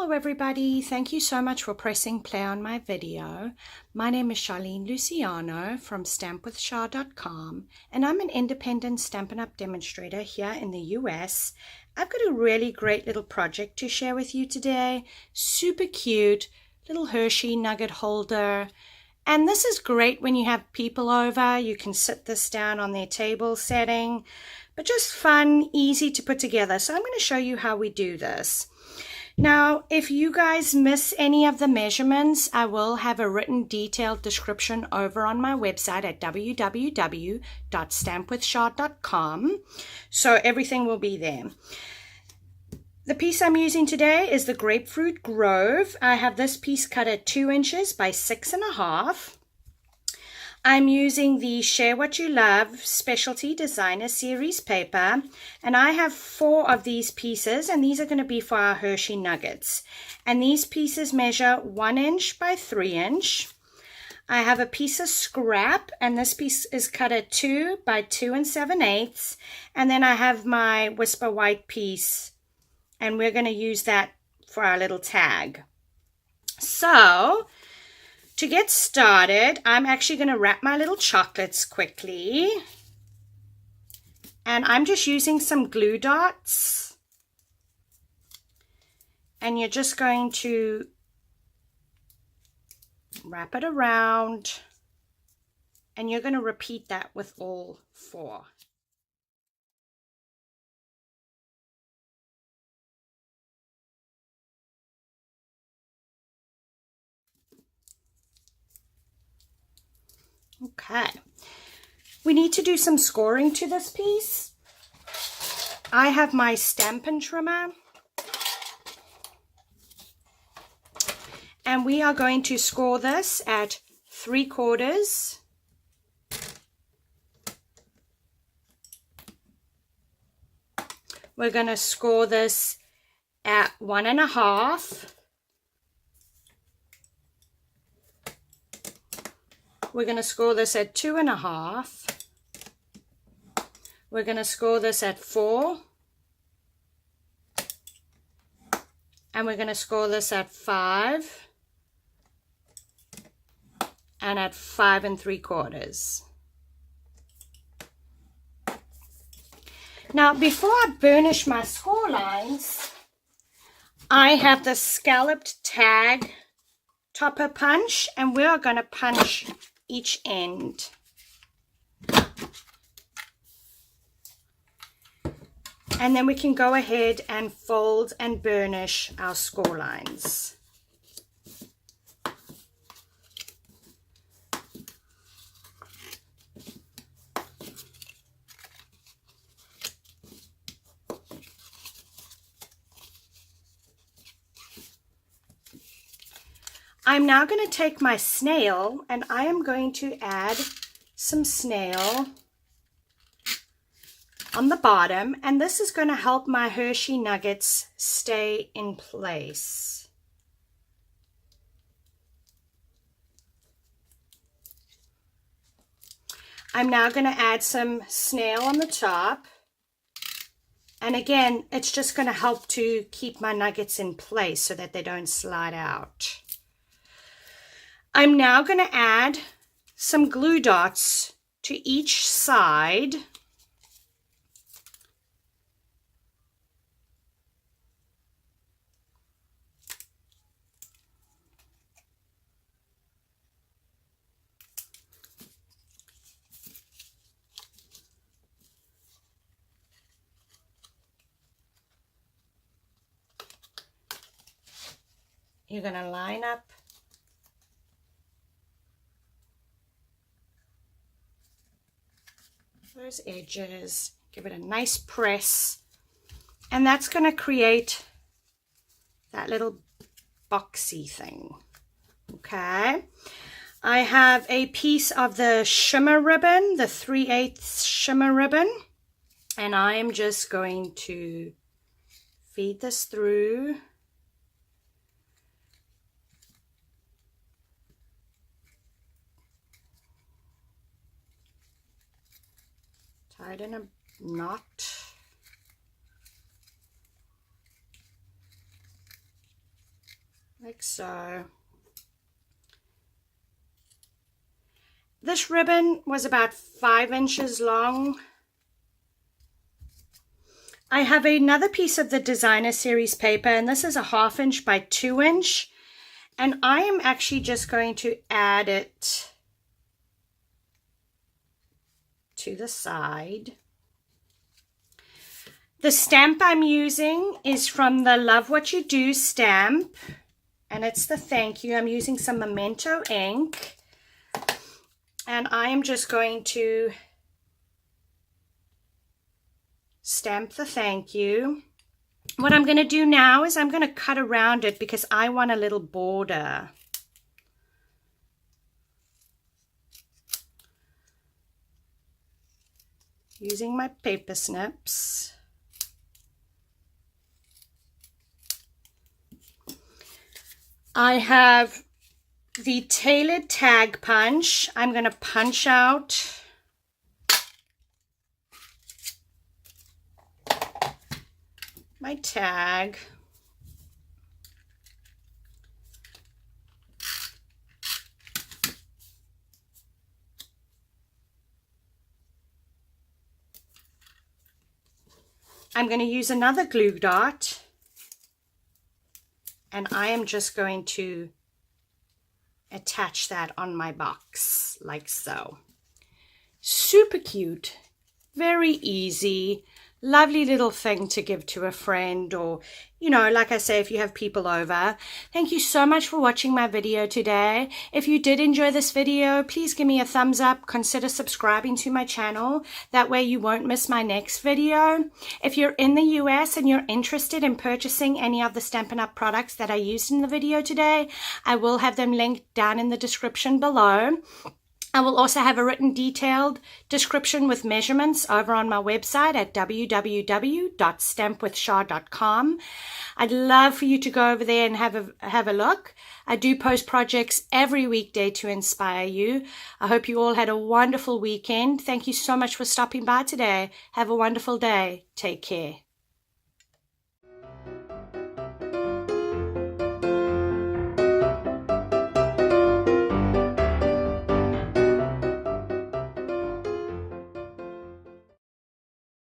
Hello everybody, thank you so much for pressing play on my video. My name is Charlene Luciano from stampwithshar.com and I'm an independent Stampin' Up! Demonstrator here in the US. I've got a really great little project to share with you today. Super cute, little Hershey Nugget holder. And this is great when you have people over. You can sit this down on their table setting, but just fun, easy to put together. So I'm going to show you how we do this. Now, if you guys miss any of the measurements, I will have a written detailed description over on my website at www.stampwithshar.com. So everything will be there. The piece I'm using today is the Grapefruit Grove. I have this piece cut at 2 inches by 6.5. I'm using the Share What You Love Specialty Designer Series paper, and I have 4 of these pieces, and these are going to be for our Hershey Nuggets. And these pieces measure 1 inch by 3 inch. I have a piece of scrap, and this piece is cut at 2 by 2 7/8. And then I have my Whisper White piece, and we're going to use that for our little tag. So to get started, I'm actually going to wrap my little chocolates quickly. And I'm just using some glue dots. And you're just going to wrap it around. And you're going to repeat that with all 4. Okay, we need to do some scoring to this piece. I have my Stampin' trimmer, and we are going to score this at 3/4. We're going to score this at 1.5. We're going to score this at 2.5. We're going to score this at 4. And we're going to score this at 5. And at 5 3/4. Now, before I burnish my score lines, I have the scalloped tag topper punch, and we are going to punch each end. And then we can go ahead and fold and burnish our score lines. I'm now going to take my snail, and I am going to add some snail on the bottom, and this is going to help my Hershey Nuggets stay in place. I'm now going to add some snail on the top, and again, it's just going to help to keep my nuggets in place so that they don't slide out. I'm now going to add some glue dots to each side. You're going to line up those edges, give it a nice press, and that's going to create that little boxy thing. Okay, I have a piece of the shimmer ribbon, the 3/8 shimmer ribbon, and I am just going to feed this through. Tied in a knot. like so. This ribbon was about 5 inches long. I have another piece of the designer series paper, and this is a 1/2 inch by 2 inch. And I am actually just going to add it to the side. The stamp I'm using is from the Love What You Do stamp, and it's the thank you. I'm using some Memento ink, and I am just going to stamp the thank you. What I'm going to do now is I'm going to cut around it because I want a little border. Using my paper snips. I have the tailored tag punch. I'm going to punch out my tag. I'm going to use another glue dot, and I am just going to attach that on my box like so. Super cute, very easy. Lovely little thing to give to a friend, or, you know, like I say, if you have people over. Thank you so much for watching my video today. If you did enjoy this video, please give me a thumbs up. Consider subscribing to my channel. That way you won't miss my next video. If you're in the US and you're interested in purchasing any of the Stampin' Up! Products that I used in the video today, I will have them linked down in the description below. I will also have a written detailed description with measurements over on my website at www.stampwithshar.com. I'd love for you to go over there and have a look. I do post projects every weekday to inspire you. I hope you all had a wonderful weekend. Thank you so much for stopping by today. Have a wonderful day. Take care.